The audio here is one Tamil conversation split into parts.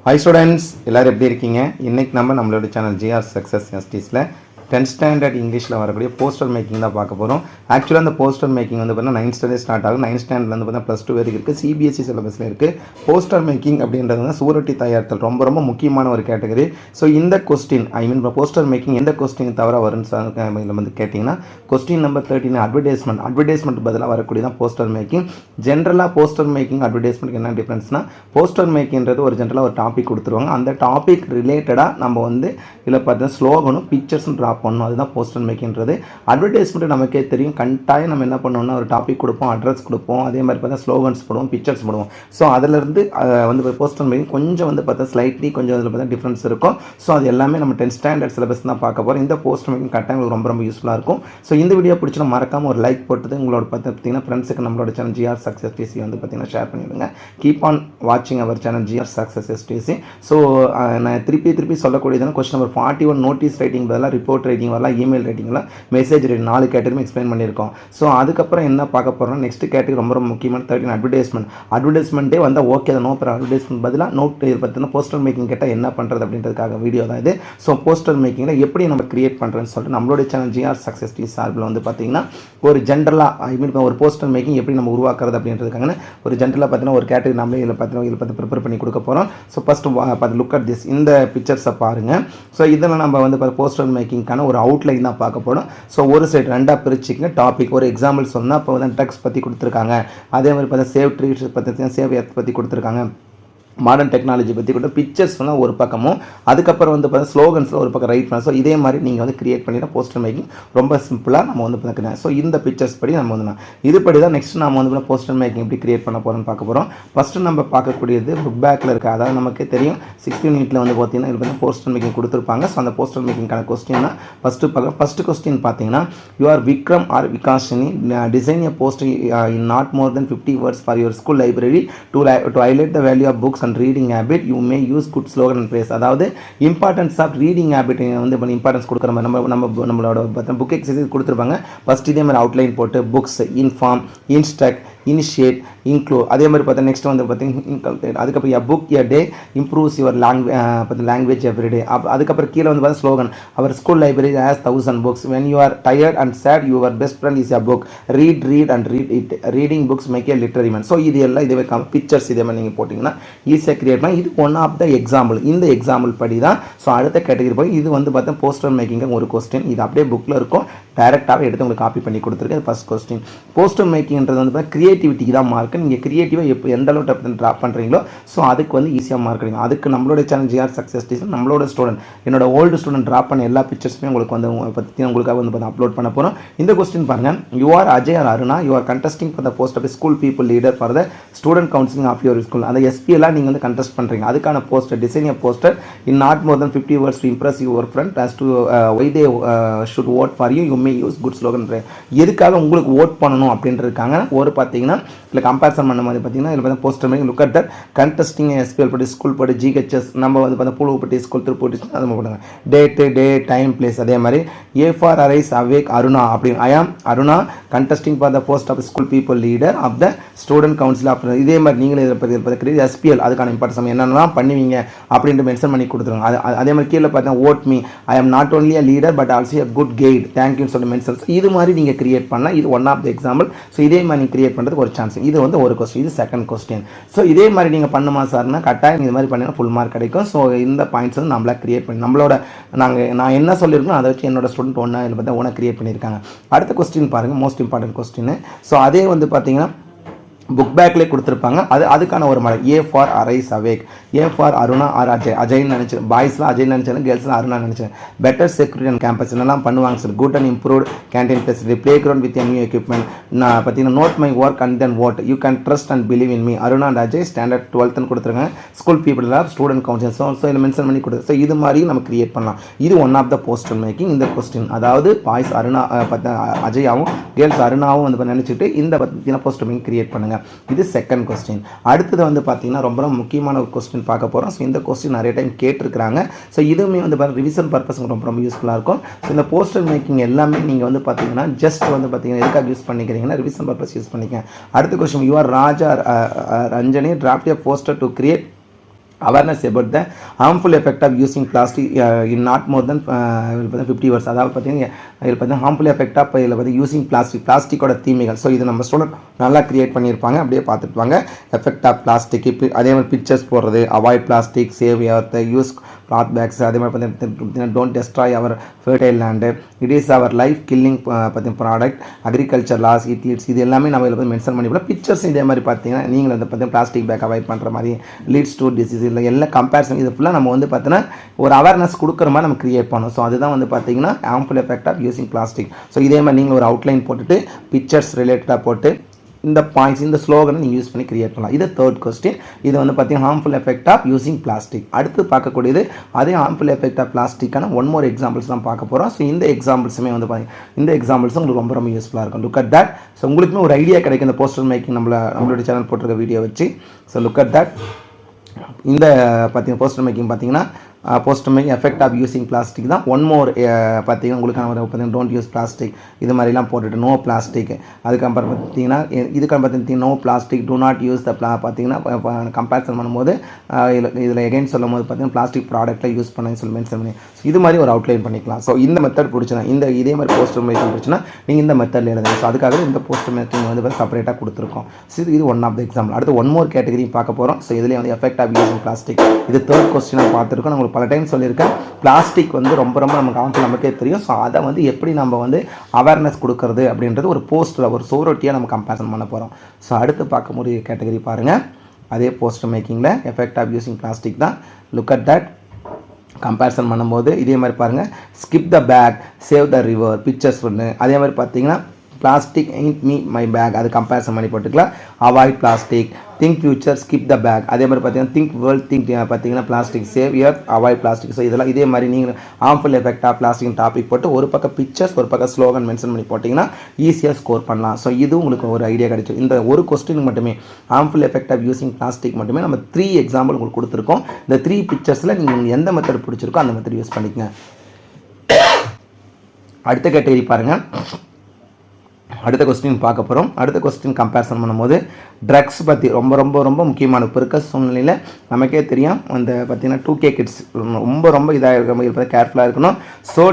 Hi students, எல்லாரும் எப்படி இருக்கீங்க? இன்னைக்கு நம்மளோட channel GR Success STSல 10th standard இங்கிலீஷில் வரக்கூடிய போஸ்டர் மேக்கிங் தான் பார்க்க போகிறோம். ஆக்சுவலாக அந்த போஸ்டர் மேக்கிங் வந்து பார்த்தீங்கன்னா 9th ஸ்டாண்டர்ட் ஸ்டார்ட் ஆகும். 9th ஸ்டாண்டர்ட் வந்து பார்த்தீங்கன்னா +2 வரைக்கும் இருக்குது. CBSE சிலபஸில் இருக்குது. போஸ்டர் மேக்கிங் அப்படின்றது வந்து சுவரொட்டி தயாரித்தல் ரொம்ப முக்கியமான ஒரு கேட்டகரி. ஸோ இந்த கொஸ்டின் போஸ்டர் மேக்கிங் எந்த கொஸ்டின் தவிர வரும்னு வந்து கேட்டிங்கன்னா கொஸ்டின் நம்பர் 13 அட்வர்டைஸ்மெண்ட் பதிலாக வரக்கூடிய தான் போஸ்டர் மேக்கிங். ஜென்ரலாக போஸ்டர் மேக்கிங் அட்வர்டைஸ்மெண்ட் என்ன டிஃப்ரென்ஸ்னா, போஸ்டர் மேக்கிங்கிறது ஒரு ஜென்ரலாக ஒரு டாபிக் கொடுத்துருவாங்க. அந்த டாபிக் ரிலேட்டடாக நம்ம வந்து இதில் பார்த்தீங்கன்னா ஸ்லோகனும் பிக்சர்ஸும் ட்ராப் பண்ணணும். அதுதான் போஸ்டர் மேக்கிங்கிறது. அட்வர்டைஸ்மெண்ட் நமக்கே தெரியும். கட்டாயம் நம்ம என்ன பண்ணோம்னா ஒரு டாபிக் கொடுப்போம், அட்ரஸ் கொடுப்போம், அதே மாதிரி பார்த்தா ஸ்லோகன்ஸ் போடுவோம், பிக்சர்ஸ் போடுவோம். ஸோ அதிலிருந்து வந்து போஸ்டர் மேக்கிங் கொஞ்சம் வந்து பார்த்தா ஸ்லைட்லி கொஞ்சம் அதில் பார்த்தா டிஃப்ரென்ஸ் இருக்கும். ஸோ அது எல்லாமே நம்ம 10th ஸ்டாண்டர்ட் சிலபஸ் தான் பார்க்க போகிறோம். இந்த போஸ்டர் மேக்கிங் கட்டாயம் ரொம்ப யூஸ்ஃபுல்லாக இருக்கும். ஸோ இந்த வீடியோ பிடிச்சினா மறக்காமல் ஒரு லைக் போட்டது உங்களோட பார்த்தீங்கன்னா ஃப்ரெண்ட்ஸுக்கு நம்மளோட சேனல் GR Success STC வந்து பார்த்தீங்கன்னா ஷேர் பண்ணிவிடுங்க. கீப் ஆன் வாட்சிங் our channel GR Success STC. So நான் திருப்பி சொல்லக்கூடியதுன்னா கொஸ்டின் நம்பர் 41 நோட்டீஸ் ரைட்டிங் பதிலாக ரிப்போர்ட் ரைட்டிங் வரலாம், இமெயில் ரைட்டிங்கில் மெசேஜ் ரைட்டிங் 4 கேட்டகரி எக்ஸ்பிளைன் பண்ணியிருக்கோம். ஸோ அதுக்கப்புறம் என்ன பார்க்க போகிறோம்னா நெக்ஸ்ட் கேட்டகரி ரொம்ப முக்கியமான 13 அட்வர்டைஸ்மெண்ட்டே வந்தால் ஓகே தான், நோ ப்ராப்ளம். அட்வர்டைஸ்மெண்ட் பதிலாக நோட் பார்த்தீங்கன்னா போஸ்டர் மேக்கிங் கேட்டால் என்ன பண்ணுறது அப்படின்றதுக்காக வீடியோ தான் இது. ஸோ போஸ்டர் மேக்கிங்கில் எப்படி நம்ம கிரியேட் பண்ணுறேன்னு சொல்லிட்டு நம்மளோட சேனல் GR Success STC சார்பில் வந்து பார்த்தீங்கன்னா ஒரு ஜென்ரலாக ஒரு போஸ்டர் மேக்கிங் எப்படி நம்ம உருவாக்குறது அப்படின்றதுக்காக ஒரு ஜென்ரலாக பார்த்தீங்கன்னா ஒரு கேட்டகரி நம்மளே இதில் பார்த்தீங்கன்னா ப்ரிப்பேர் பண்ணி கொடுக்க போகிறோம். So first look at this, இந்த பிக்சர்ஸை பாருங்கள். ஸோ இதில் நம்ம வந்து போஸ்டர் மேக்கிங்கான ஒரு அவுட்லைன் தான் பார்க்க போகிறோம். ஸோ ஒரு சைடு ரெண்டாக பிரிச்சுங்க. டாபிக் ஒரு எக்ஸாம்பிள் சொன்னால் இப்போ வந்து ட்ரக்ஸ் பற்றி கொடுத்துருக்காங்க, அதே மாதிரி பார்த்தா சேவ் ட்ரீஸ் பற்றி சேவ் எர்த் பற்றி கொடுத்துருக்காங்க, மாடர்ன் டெக்னாலஜி பற்றி கூட பிக்சர்ஸ் வந்து ஒரு பக்கமும், அதுக்கப்புறம் வந்து பார்த்தா ஸ்லோகன்ஸில் ஒரு பக்கம் ரைட் பண்ண. ஸோ இதே மாதிரி நீங்கள் வந்து கிரியேட் பண்ணினா போஸ்டர் மேக்கிங் ரொம்ப சிம்பிளாக நம்ம வந்து பார்க்கலாம். ஸோ இந்த பிக்சர்ஸ் படி நம்ம வந்து இதுபடி தான் நெக்ஸ்ட் நம்ம வந்து போஸ்டர் மேக்கிங் எப்படி கிரியேட் பண்ண போகிறோம்னு பார்க்க போகிறோம். ஃபஸ்ட்டு நம்ம பார்க்கக்கூடியது புக் பேக்கில் இருக்குது. அதாவது நமக்கு தெரியும் 16th யூனிட்டில் வந்து பார்த்தீங்கன்னா இது வந்து போஸ்டர் மேக்கிங் கொடுத்துருப்பாங்க. ஸோ அந்த போஸ்டர் மேக்கிங்கான கொஸ்டின் தான் ஃபஸ்ட்டு கொஸ்டின் பார்த்தீங்கன்னா, you are Vikram or Vikashini design a post in not more than 50 words for your school library to highlight the value of books and reading habit you may use good slogan and phrase. அதாவது இம்பார்ட்டன்ஸ் ஆஃப் ரீடிங் ஹேபிட் வந்து இப்போ இம்பார்ட்டன்ஸ் கொடுக்குற மாதிரி நம்மளோட புக் எக்ஸசைஸ் கொடுத்துருப்பாங்க. ஃபஸ்ட் இதே மாதிரி அவுட்லைன் போட்டு books, inform, instruct, initiate, include, அதே மாதிரி பார்த்தா நெக்ஸ்ட் வந்து பார்த்தீங்கன்னா அதுக்கப்புறம் a book a day improves your language every day. அதுக்கப்புறம் கீழே வந்து பார்த்தா slogan, our school library has 1000 books. when you are tired and sad your best friend is a book. read and read it. reading books make a literary man. So இது எல்லாம் இதே பிக்சர்ஸ் இதே மாதிரி நீங்கள் போட்டிங்கன்னா ஈஸியாக கிரியேட் பண்ணி. இது ஒன் ஆஃப் த எக்ஸாம்பிள். இந்த எக்ஸாம்பிள் படி தான் ஸோ அடுத்த கேட்டகரி போய் இது வந்து பார்த்தா போஸ்டர் மேக்கிங் ஒரு கொஸ்டின். இது அப்படியே புக்கில் இருக்கும், டைரெக்டாகவே எடுத்து உங்களுக்கு காப்பி பண்ணி கொடுத்துருக்கேன். ஃபர்ஸ்ட் கொஸ்டின் போஸ்டர் மேக்கிங்கிறது வந்து பார்த்தா கிரியேட்டிவிட்டிக்கு தான் மார்க். நீங்கள் கிரியேட்டிவாக எப்போ எந்த அளவுக்கு ட்ராப் பண்ணுறீங்களோ ஸோ அதுக்கு வந்து ஈஸியாக மார்க் கிடைக்கும். அதுக்கு நம்மளோட சேனல் GR Success STC நம்மளோட ஸ்டூடெண்ட் என்னோட ஓல்டு ஸ்டூடெண்ட் ட்ராப் பண்ண எல்லா பிக்சர்ஸுமே உங்களுக்கு வந்து பற்றி உங்களுக்காக வந்து பார்த்தா அப்லோட் பண்ண போகிறோம். இந்த கொஸ்டின் பாருங்கள், you are Ajay or Aruna, you are contesting for the post of school people leader for the student counselling of your school. அந்த SPலாம் நீங்கள் வந்து கண்டெஸ்ட் பண்ணுறீங்க. அதுக்கான poster design poster in not more than 50 words to impress your friend as to why they should vote for you. You may use good slogan. எதுக்காக உங்களுக்கு ஓட் பண்ணணும் அப்படின்றதுக்காங்க ஒரு பார்த்தீங்கன்னா இல்லை கம்பேரிசன் பண்ண மாதிரி பார்த்தீங்கன்னா இதில் பார்த்தா poster making look at that contesting SPL படி ஸ்கூல் படி GHS நம்ம வந்து பார்த்தா புழுப்பட்டி ஸ்கூல் திருப்பூட்டி அது போடுங்க. Day time place. அதே மாதிரி A for arise awake Aruna அப்படின்னு I am Aruna contesting for the post of school people leader of the student council of. இதே மாதிரி நீங்களே இதில் பற்றி SPL அதுக்கான இம்பார்ட்டன்ஸ் என்னென்னலாம் பண்ணுவீங்க அப்படின்ட்டு மென்ஷன் பண்ணி கொடுத்துருங்க. அதே மாதிரி கீழே பார்த்தா vote me I am not only a leader but also a good guide thank you சொல்லி மென்ஷன். இது மாதிரி நீங்கள் கிரியேட் பண்ணலாம். இது one of the example. So இதே மாதிரி நீங்கள் கிரியேட் பண்ணுறதுக்கு ஒரு சான்ஸ். இது வந்து ஒரு கொஸ்டின். இது செகண்ட் கொஸ்டின். ஸோ இதே மாதிரி நீங்கள் பண்ணுமா சார்னா கட்டாயம் இது மாதிரி பண்ணினா ஃபுல் மார்க் கிடைக்கும். ஸோ இந்த பாயிண்ட்ஸ் வந்து நம்மளா கிரியேட் பண்ணி நம்மளோட நான் என்ன சொல்லியிருக்கோம் அதை வச்சு என்னோட ஸ்டூடெண்ட் ஒன்றா இதில் பார்த்தா ஒன்றா கிரியேட் பண்ணியிருக்காங்க. அடுத்த கொஸ்டின் பாருங்கள், மோஸ்ட் இம்பார்ட்டன்ட் கொஸ்டின். ஸோ அதே வந்து பார்த்தீங்கன்னா புக் பேக்லேயே கொடுத்துருப்பாங்க. அதுக்கான ஒரு மலை A for arise awake, A for Aruna or அஜய்னு நினச்சேன். பாய்ஸ்லாம் அஜய் நினச்சேன், கேர்ள்ஸ்லாம் அருணா நினச்சேன். பெட்டர் செக்யூரிட்டி அண்ட் கேம்பஸ் என்னெல்லாம் பண்ணுவாங்க sir. Good and improved canteen facility, play ground with new equipment. நான் பார்த்தீங்கன்னா note my work and then what you can trust and believe in me. Aruna and Ajay standard 12th கொடுத்துருங்க. School people of student council. So இதில் மென்ஷன் பண்ணி கொடுத்து. ஸோ இது மாதிரி நம்ம கிரியேட் பண்ணலாம். இது one of the poster making. இந்த கொஸ்டின் அதாவது பாய்ஸ் அருணா அஜயாவும் கேர்ள்ஸ் அருணாவும் வந்து நினச்சிட்டு இந்த பார்த்தீங்கன்னா போஸ்டர் மேக்கிங் கிரியேட் பண்ணுங்கள். இது செகண்ட் கொஸ்டின். அடுத்தது வந்து பார்த்தீங்கன்னா ரொம்ப முக்கியமான ஒரு கொஸ்டின் பார்க்க போகிறோம். ஸோ இந்த கொஸ்டின் நிறைய டைம் கேட்டிருக்கிறாங்க. ஸோ இதுவுமே வந்து ரிவிஷன் பர்பஸ் ரொம்ப யூஸ்ஃபுல்லாக இருக்கும். ஸோ இந்த போஸ்டர் மேக்கிங் எல்லாமே நீங்கள் வந்து பார்த்தீங்கன்னா ஜஸ்ட் வந்து பார்த்தீங்கன்னா எதுக்காக யூஸ் பண்ணிக்கிறீங்கன்னா ரிவிஷன் பர்பஸ் யூஸ் பண்ணிக்க. அடுத்த question, you are Raja Ranjani draft a poster to create awareness about the harmful effect of using plastic in not more than 50 words. அதாவது பார்த்தீங்கன்னா இதில் பார்த்தீங்கன்னா harmful effect of இதில் பார்த்து யூசிங் பிளாஸ்டிக்கோட தீமைகள். ஸோ இது நம்ம ஸ்டூடெண்ட் நல்லா கிரியேட் பண்ணியிருப்பாங்க, அப்படியே பார்த்துட்டு வாங்க. எஃபெக்ட் ஆஃப் பிளாஸ்டிக், இப்போ அதே மாதிரி பிக்சர்ஸ் போடுறது, avoid plastic, save earth, use cloth bags, அதே மாதிரி பார்த்தீங்கன்னா don't destroy our fertile land, it is our life killing பார்த்தீங்கன்னா ப்ராடக்ட், அக்ரிகல்ச்சர் லாஸ், இட்ஸ் இது எல்லாமே நம்ம இதில் மென்ஷன் பண்ணிக்கலாம். பிக்சர்ஸ் இதே மாதிரி பார்த்தீங்கன்னா நீங்கள் வந்து பார்த்தீங்கன்னா பிளாஸ்டிக் பேக் அவாய்ட் பண்ணுற மாதிரி, லீட்ஸ் டு டிசீஸ், இல்லை எல்லாம் கம்பேரிசன், இது ஃபுல்லாக நம்ம வந்து பார்த்தீங்கன்னா ஒரு அவேர்னஸ் கொடுக்குற மாதிரி நம்ம கிரியேட் பண்ணணும். ஸோ அதுதான் வந்து பார்த்தீங்கன்னா harmful effect of using plastic. So இதே மாதிரி நீங்கள் ஒரு அவுட்லைன் போட்டுட்டு பிக்சர்ஸ் ரிலேட்டடாக போட்டு இந்த பாயிண்ட்ஸ் இந்த ஸ்லோகனை நீங்கள் யூஸ் பண்ணி கிரியேட் பண்ணலாம். இது தேர்ட் கொஸ்டின். இது வந்து பார்த்தீங்கன்னா harmful effect of using plastic. அடுத்து பார்க்கக்கூடியது அதே ஹார்ம்ஃபுல் எஃபெக்ட் ஆஃப் பிளாஸ்டிக்கான ஒன் மோர் எக்ஸாம்பிள்ஸ் தான் பார்க்க போகிறோம். ஸோ இந்த எக்ஸாம்பிள்ஸுமே வந்து பார்த்தீங்கன்னா இந்த எக்ஸாம்பிள்ஸும் உங்களுக்கு ரொம்ப ரொம்ப யூஸ்ஃபுல்லாக இருக்கும். Look at that. ஸோ உங்களுக்குமே ஒரு ஐடியா கிடைக்கும் இந்த போஸ்டர் மேக்கிங் நம்மளோட சேனல் போட்டிருக்க வீடியோ வச்சு. So look at that. இந்த பார்த்தீங்கன்னா போஸ்டர் மேக்கிங் பார்த்தீங்கன்னா poster making effect of using plastic தான். ஒன் மோர் பார்த்தீங்கன்னா உங்களுக்கான ஒரு பார்த்தீங்கன்னா டோன்ட் யூஸ் பிளாஸ்டிக் இது மாதிரிலாம் போட்டுட்டு நோ பிளாஸ்டிக். அதுக்கப்புறம் பார்த்தீங்கன்னா இதுக்கு பார்த்தீங்கன்னா no plastic, do not use the பார்த்தீங்கன்னா கம்பேரிசன் பண்ணும்போது இதில் எகைன் சொல்லும் போது பார்த்தீங்கன்னா பிளாஸ்டிக் ப்ராடக்ட்டில் யூஸ் பண்ணி சொல்லி மென்ஷன் பண்ணி ஸோ இது மாதிரி ஒரு அவுட்லைன் பண்ணிக்கலாம். ஸோ இந்த மெத்தட் பிடிச்சினா இதே மாதிரி போஸ்டர் மேக்கிங் பிடிச்சினா நீங்கள் இந்த மெத்தடில் எழுதுங்க. ஸோ அதுக்காக இந்த போஸ்டர் மேக்கிங் வந்து செப்பரேட்டாக கொடுத்துருக்கோம். ஸோ இது ஒன் ஆஃப் த எக்ஸாம்பிள். அடுத்து ஒன் மோர் கேட்டகரி பார்க்க போகிறோம். ஸோ இதுலேயே வந்து எஃபெக்ட் ஆஃப் யூசிங் பிளாஸ்டிக். இது தேர்ட் கொஸ்டினாக பார்த்துருக்கோம். நம்மளுக்கு பல டைம் சொல்லியிருக்கேன், பிளாஸ்டிக் வந்து ரொம்ப ரொம்ப நமக்கு ஆஃப் நமக்கே தெரியும். ஸோ அதை வந்து எப்படி நம்ம வந்து அவேர்னஸ் கொடுக்கறது அப்படின்றது ஒரு போஸ்டரில் ஒரு சோரோட்டியாக நம்ம கம்பேரிசன் பண்ண போகிறோம். ஸோ அடுத்து பார்க்க முடிய கேட்டகரி பாருங்கள். அதே போஸ்டர் மேக்கிங்கில் எஃபெக்ட் ஆஃப் யூசிங் பிளாஸ்டிக் தான். Look at that. கம்பேரிசன் பண்ணும்போது இதே மாதிரி பாருங்கள். Skip the bag, save the river, pictures ஒன்று. அதே மாதிரி பார்த்தீங்கன்னா plastic ain't me my bag, அது கம்பேரிசன் பண்ணி போட்டுக்கலாம். Avoid plastic, think future, skip the bag. அதே மாதிரி பார்த்தீங்கன்னா திங்க் வேர்ல்ட், திங்க் பார்த்தீங்கன்னா plastic, save earth, avoid plastic. So இதெல்லாம் இதே மாதிரி நீங்கள் harmful effect of plastic topic போட்டு ஒரு பக்கம் பிக்சர்ஸ் ஒரு பக்கம் ஸ்லோகன் மென்ஷன் பண்ணி போட்டிங்கன்னா ஈஸியாக ஸ்கோர் பண்ணலாம். ஸோ இது உங்களுக்கு ஒரு ஐடியா கிடைக்கும். இந்த ஒரு கொஸ்டினுக்கு மட்டுமே harmful effect of using plastic மட்டுமே நம்ம 3 எக்ஸாம்பிள் உங்களுக்கு கொடுத்துருக்கோம். இந்த 3 பிக்சர்ஸில் நீங்கள் எந்த மெத்தட் பிடிச்சிருக்கோ அந்த மெத்தட் யூஸ் பண்ணிக்கங்க. அடுத்த கேட்டகரி பாருங்கள். அடுத்த கொஸ்டின் பார்க்க போகிறோம். அடுத்த கொஸ்டின் கம்பேரிசன் பண்ணும்போது ட்ரக்ஸ் பற்றி ரொம்ப ரொம்ப ரொம்ப முக்கியமான இப்போ இருக்க சூழ்நிலையில் நமக்கே தெரியும். அந்த பார்த்தீங்கன்னா 2K கிட்ஸ் ரொம்ப ரொம்ப இதாக இருக்கிற மாதிரி இருப்பது கேர்ஃபுல்லாக இருக்கணும். So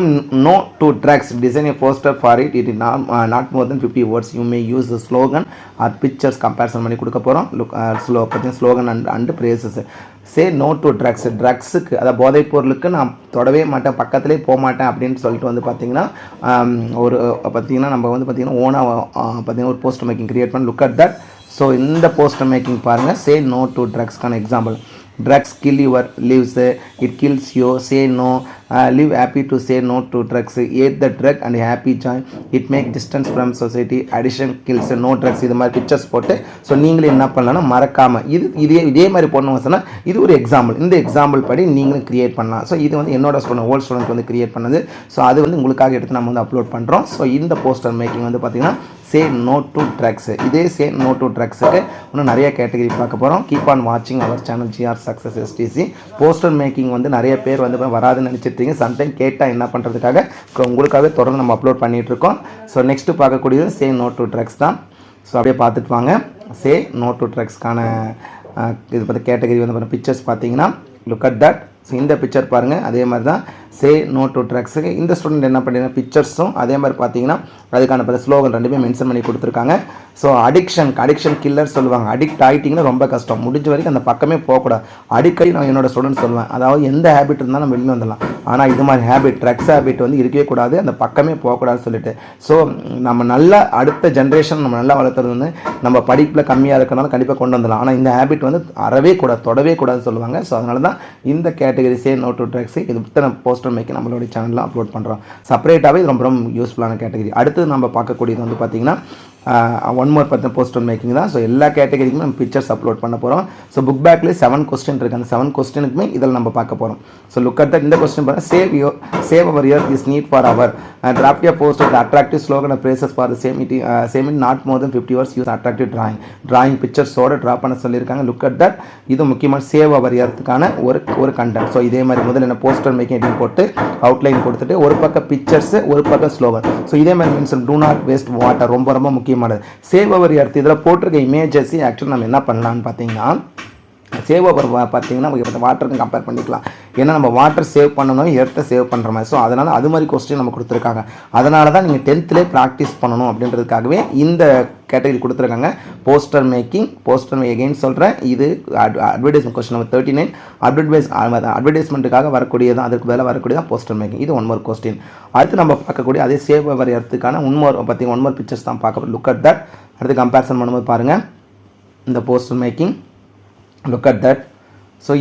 no to drugs, design a poster for it, it not more than 50 words. You may use the slogan or pictures comparison பண்ணி கொடுக்க போகிறோம். பார்த்தீங்கன்னா slogan and phrases. Say no to drugs, ட்ரக்ஸுக்கு அதாவது போதைப் பொருளுக்கு நான் தொடவே மாட்டேன், பக்கத்துலேயே போக மாட்டேன் அப்படின்னு சொல்லிட்டு வந்து பார்த்திங்கன்னா ஒரு பார்த்திங்கன்னா நம்ம வந்து பார்த்திங்கன்னா ஓனாக பார்த்திங்கன்னா ஒரு போஸ்டர் மேக்கிங் கிரியேட் பண்ணி லுக் அட் தட். ஸோ இந்த போஸ்டர் மேக்கிங் பாருங்கள். சே நோ டு ட்ரக்ஸ்க்கான example. drugs kill your lives, it kills you, say no, live happy to say no to drugs, hate the drug and happy joy, it make distance from society, addiction kills, no drugs. இது மாதிரி பிக்சர்ஸ் போட்டு ஸோ நீங்களே என்ன பண்ணலாம்னா மறக்காமல் இதே மாதிரி போடணும் சொன்னால் இது ஒரு எக்ஸாம்பிள். இந்த எக்ஸாம்பிள் படி நீங்களும் கிரியேட் பண்ணலாம். ஸோ இது வந்து என்னோட ஸ்டூடெண்ட் ஓல்ட் ஸ்டூடெண்ட் வந்து கிரியேட் பண்ணது. ஸோ அது வந்து உங்களுக்காக எடுத்து நம்ம வந்து அப்லோட் பண்ணுறோம். ஸோ இந்த போஸ்டர் மேக்கிங் வந்து பார்த்திங்கன்னா சே நோ டு ட்ரக்ஸ். இதே சே நோ டு ட்ரக்ஸுக்கு இன்னும் நிறைய கேட்டகரி பார்க்க போகிறோம். கீப் ஆன் வாட்சிங் our channel GR Success STC. Poster making வந்து நிறைய பேர் வந்து வராதுன்னு நினச்சிட்ருக்கீங்க. சம்டைம் கேட்டால் என்ன பண்ணுறதுக்காக உங்களுக்காக தொடர்ந்து நம்ம அப்லோட் பண்ணிகிட்ருக்கோம். ஸோ நெக்ஸ்ட்டு பார்க்கக்கூடியது சே நோ டு ட்ரக்ஸ் தான். ஸோ அப்படியே பார்த்துட்டு வாங்க. சே நோ டு ட்ரக்ஸ்க்கான இது பார்த்து கேட்டகரி வந்து பிக்சர்ஸ் பார்த்தீங்கன்னா லுக் அட் தட். ஸோ இந்த பிக்சர் பாருங்கள். அதே மாதிரி தான் சே நோ டு ட்ரக்ஸுக்கு இந்த ஸ்டூடெண்ட் என்ன பண்ணிங்கன்னா பிக்சர்ஸும் அதே மாதிரி பார்த்தீங்கன்னா அதுக்கான ஸ்லோகன் ரெண்டுமே மென்ஷன் பண்ணி கொடுத்துருக்காங்க. ஸோ அடிக்ஷன் கில்லர் சொல்லுவாங்க. அடிக்ட் ஆகிட்டிங்கன்னா ரொம்ப கஷ்டம். முடிஞ்ச வரைக்கும் அந்த பக்கமே போகக்கூடாது. அடிக்கடி நான் என்னோட ஸ்டூடெண்ட் சொல்லுவேன், அதாவது எந்த ஹேபிட் இருந்தாலும் நம்ம வெளியே வந்துடலாம், ஆனால் இது மாதிரி ஹேபிட் ட்ரக்ஸ் ஹேபிட் வந்து இருக்கவே கூடாது, அந்த பக்கமே போகக்கூடாதுன்னு சொல்லிட்டு. ஸோ நம்ம நல்லா அடுத்த ஜென்ரேஷன் நம்ம நல்லா வளர்த்துறது வந்து நம்ம படிப்பில் கம்மியாக இருக்கிறனால கண்டிப்பாக கொண்டு வந்துடலாம். ஆனால் இந்த ஹேபிட் வந்து அறவே கூடாது, தொடவே கூடாதுன்னு சொல்லுவாங்க. ஸோ அதனால தான் இந்த category say no to drugs இது நம்ம போஸ்டர் மேக்கிங் நம்மளோட சேனலில் அப்லோட் பண்ணுறோம். செப்பரேட்டாகவே இது ரொம்ப ரொம்ப யூஸ்ஃபுல்லான கேட்டகரி. அடுத்து நம்ம பார்க்கக்கூடியது வந்து பார்த்திங்கன்னா ஒன் மோர் போஸ்டர் மேக்கிங் தான். ஸோ எல்லா கேட்டகரிக்குமே நம்ம பிக்சர்ஸ் அப்லோட் பண்ண போகிறோம். ஸோ புக் பேக்லேயே 7 கொஸ்டின் இருக்குது. அந்த 7 கொஸ்டினுக்குமே இதில் நம்ம பார்க்க போகிறோம். So look at that. இந்த கொஸ்டின் பாருங்கள். Save our year is need for our draft your post the attractive slogan and phrases for same in not more than 50 words use attractive drawing பிக்சர்ஸோட ட்ரா பண்ண சொல்லியிருக்காங்க. Look at that. இது முக்கியமாக சேவ் அவர் இயர்த்துக்கான ஒரு கண்டென்ட். ஸோ இதே மாதிரி முதல்ல என்ன போஸ்டர் மேக்கிங் அப்படின்னு போட்டு அவுட்லைன் கொடுத்துட்டு ஒரு பக்கம் பிக்சர்ஸ் ஒரு பக்கம் ஸ்லோகன். ஸோ இதே மாதிரி mention do not waste water ரொம்ப ரொம்ப முக்கியமானது. சேவ் அவர் எர்த் இதில் போட்டிருக்க இமேஜஸ் ஆக்சுவலி நம்ம என்ன பண்ணலான்னு பார்த்தீங்கன்னா சேவ் ஓவர் பார்த்தீங்கன்னா நமக்கு வாட்டருக்கு கம்பேர் பண்ணிக்கலாம். ஏன்னா நம்ம வாட்டர் சேவ் பண்ணணும், எர்த்தை சேவ் பண்ணுற மாதிரி. ஸோ அதனால் அது மாதிரி கொஸ்டின் நம்ம கொடுத்துருக்காங்க. அதனால தான் நீங்கள் 10th ப்ராக்டிஸ் பண்ணணும் அப்படின்றதுக்காகவே இந்த கேட்டகரி கொடுத்துருக்காங்க. போஸ்டர் மேக்கிங் எகெயின் சொல்கிறேன், இது அட்வர்டைஸ்மெண்ட் கொஸ்டின் நம்பர் 39. அட்வர்டைஸ்மெண்ட்டுக்காக வரக்கூடியதான், அதுக்கு மேலே வரக்கூடியதான் போஸ்டர் மேக்கிங். இது 1 more கொஸ்டின். அடுத்து நம்ம பார்க்கக்கூடிய அதே சேவ் ஓவர் எர்த்துக்கான 1 more பிக்சர்ஸ் தான் பார்க்க. Look at that. அடுத்து கம்பேரிசன் பண்ணும்போது பாருங்கள், இந்த poster making, look at that. So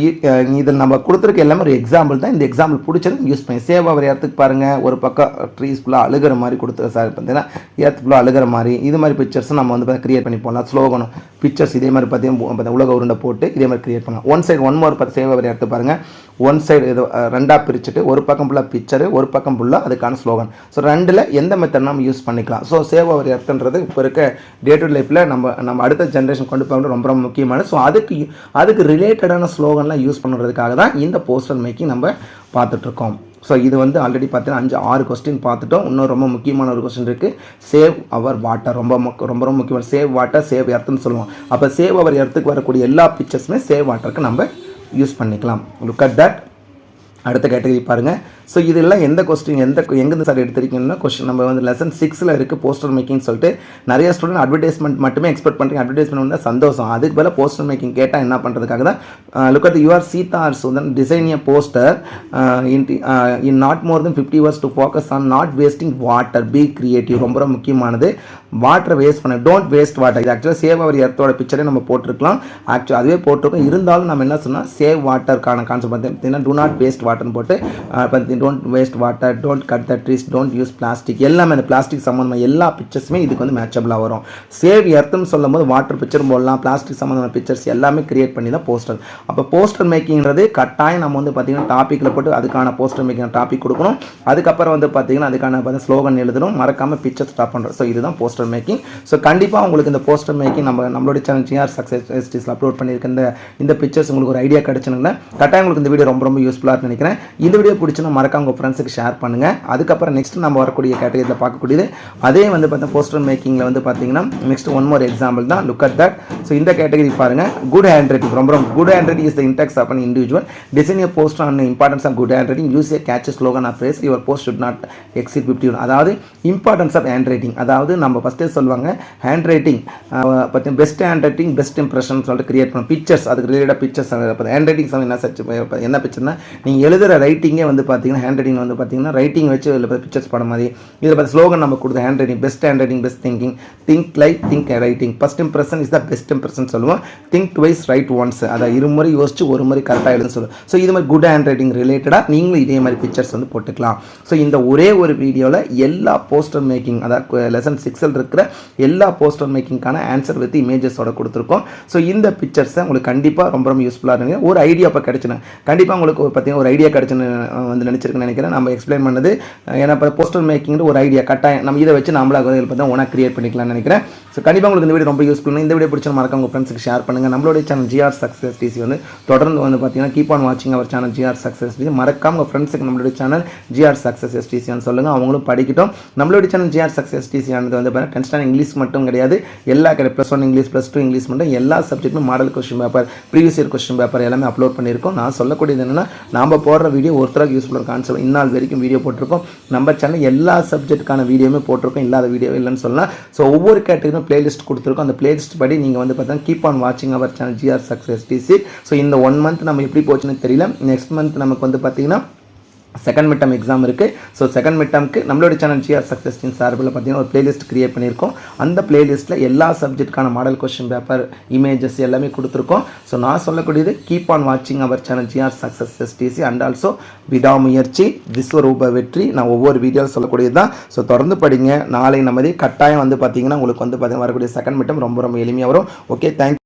இதில் நம்ம கொடுத்துருக்க எல்லாமே ஒரு எக்ஸாம்பிள் தான். இந்த எக்ஸாம்பிள் பிடிச்சது யூஸ் பண்ணி சேவ் ஓவர் எர்த்துக்கு பாருங்கள், ஒரு பக்கம் ட்ரீஸ் ஃபுல்லாக அழுகிற மாதிரி பார்த்தீங்கன்னா எர்த் ஃபுல்லாக அழுகிற மாதிரி இது மாதிரி பிக்சர்ஸும் நம்ம வந்து க்ரியேட் பண்ணி போடலாம். ஸ்லோகனும் பிக்சர்ஸ் இதே மாதிரி பார்த்தீங்கன்னா உலக உருண்டை போட்டு இதே மாதிரி க்ரியேட் பண்ணலாம். One side 1 more save over earth பாருங்கள். ஒன் சைடு இது 2ஆக பிரிச்சுட்டு ஒரு பக்கம் ஃபுல்லாக பிக்சரு, ஒரு பக்கம் ஃபுல்லாக அதுக்கான ஸ்லோகன். ஸோ 2ல் எந்த மெத்தட் நம்ம யூஸ் பண்ணிக்கலாம். ஸோ சேவ் ஓவர் எர்த்துன்றது இப்போ இருக்க டே டு லைஃப்பில் நம்ம அடுத்த ஜென்ரேஷன் கொண்டு போகிறது ரொம்ப ரொம்ப முக்கியமானது. ஸோ அதுக்கு ரிலேட்டடான ஸ்லோகன்லாம் யூஸ் பண்ணுறதுக்காக தான் இந்த போஸ்டர் மேக்கிங் நம்ம பார்த்துட்ருக்கோம். ஸோ இது வந்து ஆல்ரெடி பார்த்தீங்கன்னா 5-6 கொஸ்டின் பார்த்துட்டோம். இன்னும் ரொம்ப முக்கியமான ஒரு கொஸ்டின் இருக்குது, சேவ் அவர் வாட்டர். ரொம்ப முக்கியமான சேவ் வாட்டர், சேவ் எர்த்துன்னு சொல்லுவோம். அப்போ சேவ் அவர் எர்த்துக்கு வரக்கூடிய எல்லா பிக்சர்ஸுமே சேவ் வாட்டருக்கு நம்ம யூஸ் பண்ணிக்கலாம். Look at that. அடுத்த கேட்டகரி பாருங்கள். ஸோ இதெல்லாம் எந்த கொஸ்டின் எங்கேருந்து சார் எடுத்திருக்கீங்கன்னா கொஸ்டின் நம்ம வந்து லெசன் 6ல் இருக்குது போஸ்டர் மேக்கிங் சொல்லிட்டு. நிறைய ஸ்டூடெண்ட் அட்வர்டைஸ்மெண்ட் மட்டுமே எக்ஸ்பெக்ட் பண்ணுறீங்க. அட்வர்டைஸ்மெண்ட் வந்து சந்தோஷம், அதுக்கு மேலே போஸ்டர் மேக்கிங் கேட்டால் என்ன பண்ணுறதுக்காக தான் look at your Seetha or Sudhan design a poster in not more than 50 words to focus on not wasting water, be creative. ரொம்ப முக்கியமானது, வாட்டரை வேஸ்ட் பண்ண, டோன்ட் வேஸ்ட் வாட்டர். இது ஆக்சுவலாக சேவ் அவர் எர்த்தோட பிக்சரே நம்ம போட்டிருக்கலாம், ஆக்சுவலாக அதுவே போட்டிருக்கோம். இருந்தாலும் நம்ம என்ன சொன்னால் சேவ் வாட்டருக்கான கான்செப்ட் பார்த்தீங்கன்னா டூ நாட் வேஸ்ட் வாட்டர்னு போட்டு don't waste water, don't cut the trees, don't use plastic. எல்லாமே அந்த பிளாஸ்டிக் சம்மந்தமாக எல்லா பிக்சர்ஸுமே இதுக்கு வந்து மேட்சபிளாக வரும். சேவ் எர்த்துன்னு சொல்லும் போது வாட்டர் பிக்சர் போடலாம், பிளாஸ்டிக் சம்மந்தமான பிக்சர்ஸ் எல்லாமே கிரியேட் பண்ணி தான் போஸ்டர். அப்போ போஸ்டர் மேக்கிங்கிறது கட்டாயம் நம்ம வந்து பார்த்தீங்கன்னா டாப்பிக்கில் போட்டு அதுக்கான போஸ்டர் மேக்கிங் டாபிக் கொடுக்கணும். அதுக்கப்புறம் வந்து பார்த்தீங்கன்னா அதுக்கான ஸ்லோகன் எழுதணும், மறக்காமல் பிக்சர் ஸ்டாப் பண்ணுறோம். ஸோ இதுதான் போஸ்டர் மேக்கிங். ஸோ கண்டிப்பாக உங்களுக்கு இந்த போஸ்டர் மேக்கிங் நம்மளோட சேனல் GR Success STSல அப்லோட் பண்ணியிருக்க இந்த பிக்சர்ஸ் உங்களுக்கு ஒரு ஐடியா கிடைச்சுன்னா கட்டாயம் உங்களுக்கு இந்த வீடியோ ரொம்ப யூஸ்ஃபுல்லாக நினைக்கிறேன். இந்த வீடியோ பிடிச்சுன்னா மறக்காம உங்கள் ஃப்ரெண்ட்ஸுக்கு ஷேர் பண்ணுங்கள். அதுக்கப்புறம் நெக்ஸ்ட் நம்ம வரக்கூடிய கேட்டகரியில் பார்க்கக்கூடியது அதே வந்து பார்த்தீங்கன்னா போஸ்டர் மேக்கிங்கில் வந்து பார்த்தீங்கன்னா நெக்ஸ்ட் 1 more எக்ஸாம்பிள் தான். Look at that. ஸோ இந்த கேட்டகரி பாருங்கள், குட் ஹேண்ட் ரைட்டிங். ரொம்ப good handwriting is the index of an individual. Design a post on importance of good handwriting. Use a catch slogan of phrase your post should not exceed 51. அதாவது இம்பார்ட்டன்ஸ் ஆஃப் ஹேண்ட் ரைட்டிங். அதாவது நம்ம ஃபஸ்ட்டே சொல்லுவாங்க ஹேண்ட் ரைட்டிங் பார்த்தீங்கன்னா best hand writing best impression சொல்லிட்டு கிரியேட் பண்ண பிக்சர்ஸ், அதுக்கு ரிலேட்டட் பிக்சர்ஸ். ஹேண்ட் ரைட்டிங் என்ன பிக்சர்னா நீங்கள் எழுதுகிற ரைட்டிங்கே வந்து பார்த்தீங்கன்னா ஹேண்ட் ரைட்டிங் வந்து பார்த்தீங்கன்னா ரைட்டிங் வச்சு இதில் பிக்சர்ஸ் படம் மாதிரி. இதில் பார்த்து ஸ்லோகன் நம்ம கொடுத்த hand writing best hand writing best thinking, think like think writing. First impression is the best impression சொல்லுவோம். திங்க் டுவைஸ் ரைட் ஒன்ஸ், அதை இருமுறை யோசிச்சு ஒரு முறை கரெக்டாக எழுதுன்னு சொல்லுவோம். ஸோ இது மாதிரி குட் ஹேண்ட் ரைட்டிங் ரிலேட்டடாக நீங்களும் இதே மாதிரி பிக்சர்ஸ் வந்து போட்டுக்கலாம். ஸோ இந்த ஒரே ஒரு வீடியோவில் எல்லா போஸ்டர் மேக்கிங், அதாவது லெசன் 6ல் இருக்கிற எல்லா போஸ்டர் மேக்கிங்கான ஆன்சர் வித் இமேஜஸோட கொடுத்துருக்கோம். ஸோ இந்த பிக்சர்ஸை உங்களுக்கு கண்டிப்பாக ரொம்ப யூஸ்ஃபுல்லாக இருந்தீங்க. ஒரு ஐடியா இப்போ கிடைச்சுன்னா கண்டிப்பாக உங்களுக்கு பார்த்தீங்கன்னா ஒரு ஐடியா கிடைச்சுன்னு வந்து நினச்சிருக்கேன்னு நினைக்கிறேன். நம்ம எக்ஸ்பிளைன் பண்ணது ஏன்னா இப்போ போஸ்டர் மேக்கிங் ஒரு ஐடியா கட்டாயம் நம்ம இதை வச்சு நம்மளாக பார்த்தா ஒன்றா கிரியேட் பண்ணிக்கலாம்னு நினைக்கிறேன். ஸோ கண்டிப்பாக உங்களுக்கு இந்த வீடியோ ரொம்ப யூஸ்ஃபுல். இந்த வீடியோ பிடிச்ச மறக்காம உங்கள் ஃப்ரெண்ட்ஸுக்கு ஷேர் பண்ணுங்கள். நம்மளுடைய சேனல் GR Success TC வந்து தொடர்ந்து வந்து பார்த்தீங்கன்னா கீப் ஆன் வாட்சிங் our channel GR Success TC. மறக்காம உங்கள் ஃப்ரெண்ட்ஸுக்கு நம்மளுடைய சேனல் GR Success TC சொல்லுங்கள், அவங்களும் படிக்கட்டும். நம்மளுடைய சேனல் GR Success TC ஆனது வந்து பார்த்தீங்கன்னா 10th standard இங்கிலீஷ் மட்டும் கிடையாது, எல்லா +1 இங்கிலீஷ் +2 இங்கிலீஷ் மட்டும் எல்லா சப்ஜெக்ட்டும் model question paper, previous year question paper எல்லாமே அப்லோட் பண்ணியிருக்கோம். நான் சொல்லக்கூடியது என்னென்னா நாம் போடுற வீடியோ ஒருத்தருக்கு யூஸ்ஃபுல்லாக கான்செப்ட் இந்நாள் வரைக்கும் வீடியோ போட்டிருக்கோம். நம்ம சேனல் எல்லா சப்ஜெக்ட்டுக்கான வீடியோவுமே போட்டிருக்கோம், இல்லாத வீடியோ இல்லைன்னு சொல்லலாம். ஸோ ஒவ்வொரு கேட்டகரியும் பிளேலிஸ்ட் கொடுத்துருக்கோம். அந்த பிளேலிஸ்ட் படி நீங்கள் வந்து பார்த்தீங்கன்னா கீப் ஆன் வாட்சிங் our channel GR Success TC. So இந்த 1 month நம்ம எப்படி போச்சுன்னு தெரியல. நெக்ஸ்ட் மந்த் நமக்கு வந்து பார்த்தீங்கன்னா செகண்ட் மிட் டர்ம் எக்ஸாம் இருக்குது. ஸோ செகண்ட் மிட் டர்முக்கு நம்மளோட சேனல் GR Success TC சார்பில் பார்த்தீங்கன்னா ஒரு பிளேலிஸ்ட் கிரியேட் பண்ணியிருக்கோம். அந்த பிளேலிஸ்ட்டில் எல்லா சப்ஜெக்ட்டுக்கான மாடல் கொஸ்டின் பேப்பர், இமேஜஸ் எல்லாமே கொடுத்துருக்கோம். ஸோ நான் சொல்லக்கூடியது கீப் ஆன் வாட்சிங் our channel GR Success TC and also விடாமுயற்சி விஸ்வரூப வெற்றி. நான் ஒவ்வொரு வீடியோவில் சொல்லக்கூடியது தான். ஸோ தொடர்ந்து படிங்க. நாளை நமது கட்டாயம் வந்து பார்த்தீங்கன்னா உங்களுக்கு வந்து பார்த்தீங்கன்னா வரக்கூடிய செகண்ட் மிட் டர்ம் ரொம்ப எளிமையாக வரும். Okay, thank you.